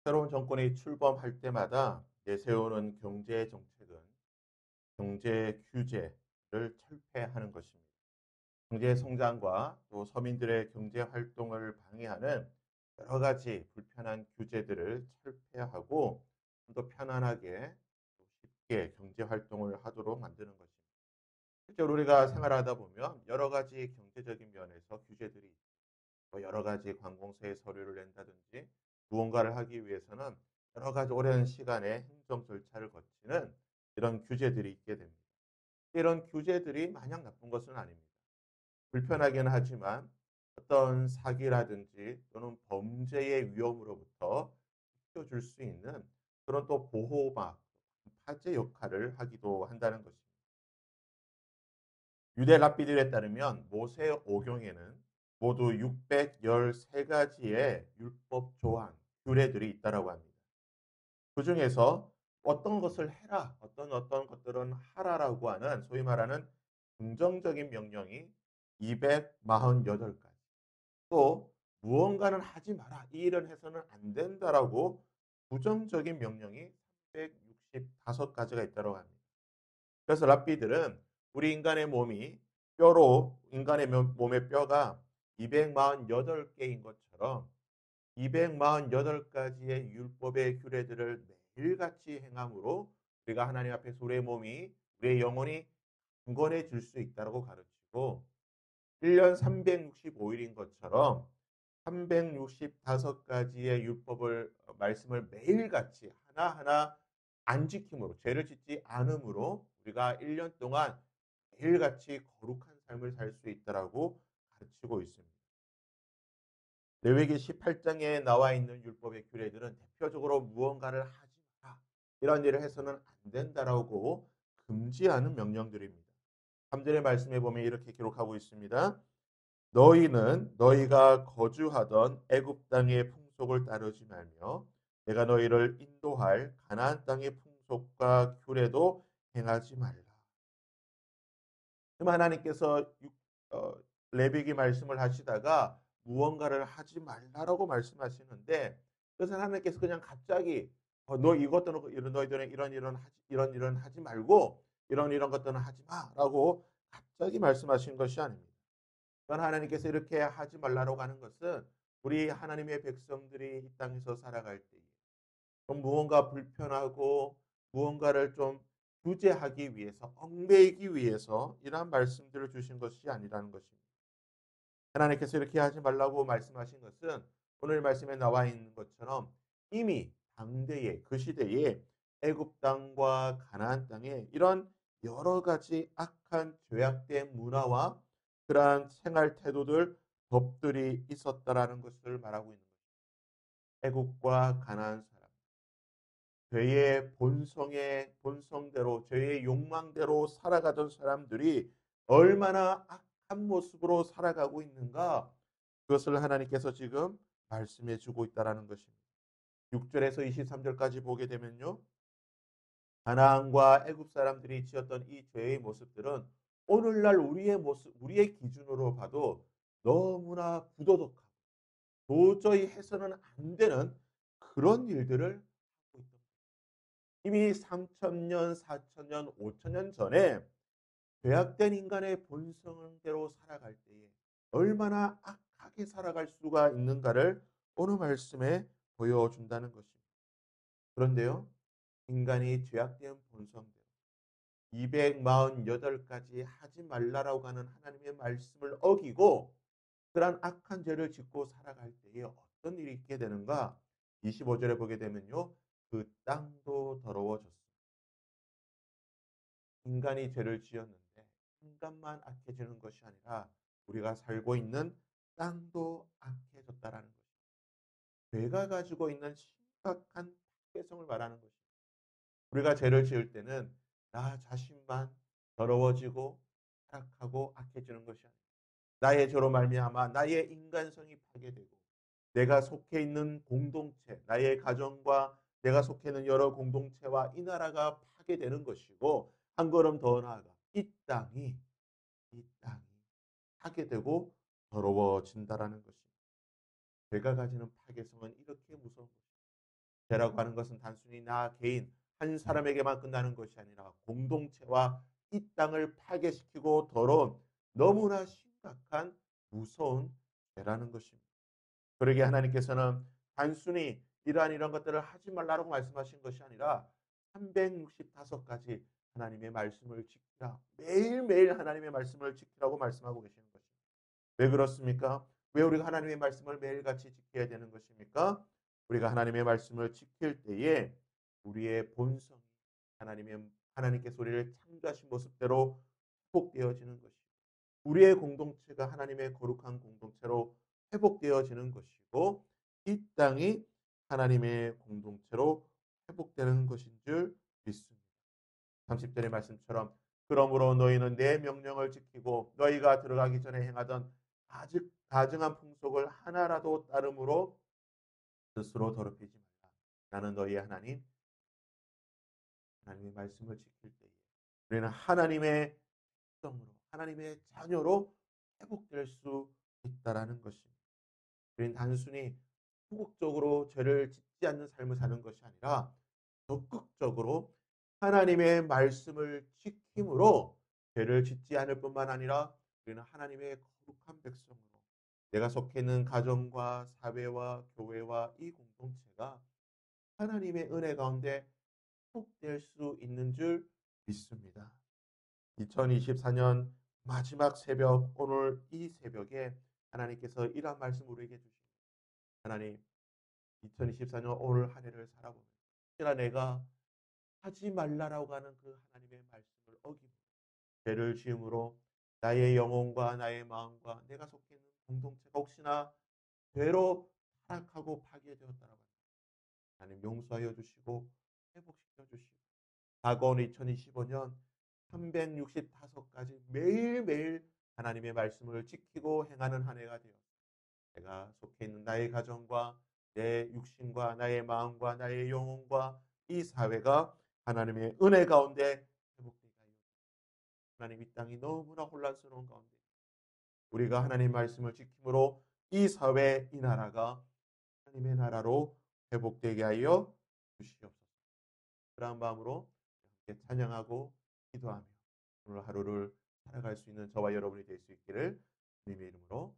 새로운 정권이 출범할 때마다 내세우는 경제 정책은 경제 규제를 철폐하는 것입니다. 경제 성장과 또 서민들의 경제 활동을 방해하는 여러 가지 불편한 규제들을 철폐하고 좀 더 편안하게 또 쉽게 경제 활동을 하도록 만드는 것입니다. 실제로 우리가 생활하다 보면 여러 가지 경제적인 면에서 규제들이 있고 여러 가지 관공서에 서류를 낸다든지 무언가를 하기 위해서는 여러 가지 오랜 시간의 행정 절차를 거치는 이런 규제들이 있게 됩니다. 이런 규제들이 마냥 나쁜 것은 아닙니다. 불편하긴 하지만 어떤 사기라든지 또는 범죄의 위험으로부터 지켜줄 수 있는 그런 또 보호막, 파제 역할을 하기도 한다는 것입니다. 유대 랍비들에 따르면 모세 오경에는 모두 613가지의 율법 조항, 규례들이 있다라고 합니다. 그 중에서 어떤 것을 해라, 어떤 것들은 하라라고 하는 소위 말하는 긍정적인 명령이 248가지, 또 무언가는 하지 마라, 이 일은 해서는 안 된다라고 부정적인 명령이 365가지가 있다고 합니다. 그래서 랍비들은 우리 인간의 몸이 뼈로 인간의 몸의 뼈가 248개인 것처럼 248가지의 율법의 규례들을 매일같이 행함으로 우리가 하나님 앞에서 우리의 몸이 우리의 영혼이 강건해질 수 있다고 가르치고 1년 365일인 것처럼 365가지의 율법을 말씀을 매일같이 하나하나 안 지킴으로 죄를 짓지 않음으로 우리가 1년 동안 매일같이 거룩한 삶을 살 수 있다라고 가르치고 있습니다. 레위기 18장에 나와 있는 율법의 규례들은 대표적으로 무언가를 하지 마라, 이런 일을 해서는 안 된다라고 금지하는 명령들입니다. 3절의 말씀에 보면 이렇게 기록하고 있습니다. 너희는 너희가 거주하던 애굽 땅의 풍속을 따르지 말며 내가 너희를 인도할 가나안 땅의 풍속과 규례도 행하지 말라. 그럼 하나님께서 레위기 말씀을 하시다가 무언가를 하지 말라라고 말씀하시는데, 그래서 하나님께서 그냥 갑자기 너 이것도 이런 너희들은 이런 일은 하지 말고 이런 것들은 하지 마라고 갑자기 말씀하신 것이 아닙니다. 그건 하나님께서 이렇게 하지 말라고 하는 것은 우리 하나님의 백성들이 이 땅에서 살아갈 때에 좀 무언가 불편하고 무언가를 좀 규제하기 위해서, 얽매이기 위해서 이러한 말씀들을 주신 것이 아니라는 것입니다. 하나님께서 이렇게 하지 말라고 말씀하신 것은 오늘 말씀에 나와 있는 것처럼 이미 당대에, 그 시대에 애굽 땅과 가나안 땅에 이런 여러 가지 악한 죄악된 문화와 그러한 생활 태도들, 법들이 있었다라는 것을 말하고 있는 것입니다. 애굽과 가나안 사람, 죄의 본성대로, 죄의 욕망대로 살아가던 사람들이 얼마나 악한 모습으로 살아가고 있는가, 그것을 하나님께서 지금 말씀해 주고 있다라는 것입니다. 6절에서 23절까지 보게 되면요, 가나안과 애굽 사람들이 지었던 이 죄의 모습들은 오늘날 우리의 모습, 우리의 기준으로 봐도 너무나 부도덕하고 도저히 해서는 안 되는 그런 일들을 하고 있던, 이미 3천년, 4천년, 5천년 전에 죄악된 인간의 본성대로 살아갈 때에 얼마나 악하게 살아갈 수가 있는가를 오늘 말씀에 보여준다는 것입니다. 그런데요, 인간이 죄악된 본성대로 248가지 하지 말라라고 하는 하나님의 말씀을 어기고 그러한 악한 죄를 짓고 살아갈 때에 어떤 일이 있게 되는가? 25절에 보게 되면요, 그 땅도 더러워졌습니다. 인간이 죄를 지었는데 인간만 악해지는 것이 아니라 우리가 살고 있는 땅도 악해졌다라는 것입니다. 죄가 가지고 있는 심각한 파괴성을 말하는 것입니다. 우리가 죄를 지을 때는 나 자신만 더러워지고 타락하고 악해지는 것이 아니라 나의 죄로 말미암아 나의 인간성이 파괴되고 내가 속해 있는 공동체, 나의 가정과 내가 속해 있는 여러 공동체와 이 나라가 파괴되는 것이고, 한 걸음 더 나아가 이 땅이 파괴되고 더러워진다라는 것입니다. 죄가 가지는 파괴성은 이렇게 무서운 것입니다. 죄라고 하는 것은 단순히 나 개인 한 사람에게만 끝나는 것이 아니라 공동체와 이 땅을 파괴시키고 더러운 너무나 심각한 무서운 죄라는 것입니다. 그러게 하나님께서는 단순히 이러한 것들을 하지 말라고 말씀하신 것이 아니라 365가지 하나님의 말씀을 지키라. 매일매일 하나님의 말씀을 지키라고 말씀하고 계시는 것입니다. 왜 그렇습니까? 왜 우리가 하나님의 말씀을 매일같이 지켜야 되는 것입니까? 우리가 하나님의 말씀을 지킬 때에 우리의 본성이 하나님께서 우리를 창조하신 모습대로 회복되어지는 것이고 우리의 공동체가 하나님의 거룩한 공동체로 회복되어지는 것이고 이 땅이 하나님의 공동체로 회복되는 것인 줄 믿습니다. 30절의 말씀처럼 그러므로 너희는 내 명령을 지키고 너희가 들어가기 전에 행하던 가증한 풍속을 하나라도 따름으로 스스로 더럽히지 말라. 나는 너희의 하나님의 말씀을 지킬 때에 우리는 하나님의 백성으로 하나님의 자녀로 회복될 수 있다라는 것입니다. 우리는 단순히 소극적으로 죄를 짓지 않는 삶을 사는 것이 아니라 적극적으로 하나님의 말씀을 지킴으로 죄를 짓지 않을 뿐만 아니라 우리는 하나님의 거룩한 백성으로 내가 속해 있는 가정과 사회와 교회와 이 공동체가 하나님의 은혜 가운데 회복될 수 있는 줄 믿습니다. 2024년 마지막 새벽 오늘 이 새벽에 하나님께서 이러한 말씀 우리에게 주십니다. 하나님 2024년 오늘 한 해를 살아보면 혹시나 내가 하지 말라라고 하는 그 하나님의 말씀을 어기고 죄를 지음으로 나의 영혼과 나의 마음과 내가 속해 있는 공동체가 혹시나 죄로 타락하고 파괴되었다라고 하나님 용서하여 주시고 회복시켜 주시고 다가온 2025년 365가지 매일매일 하나님의 말씀을 지키고 행하는 한 해가 되어 내가 속해 있는 나의 가정과 내 육신과 나의 마음과 나의 영혼과 이 사회가 하나님의 은혜 가운데 회복되게 하여 하나님 이 땅이 너무나 혼란스러운 가운데 우리가 하나님 말씀을 지킴으로 이 사회 이 나라가 하나님의 나라로 회복되게 하여 주시옵소서. 그러한 마음으로 함께 찬양하고 기도하며 오늘 하루를 살아갈 수 있는 저와 여러분이 될 수 있기를 주님의 이름으로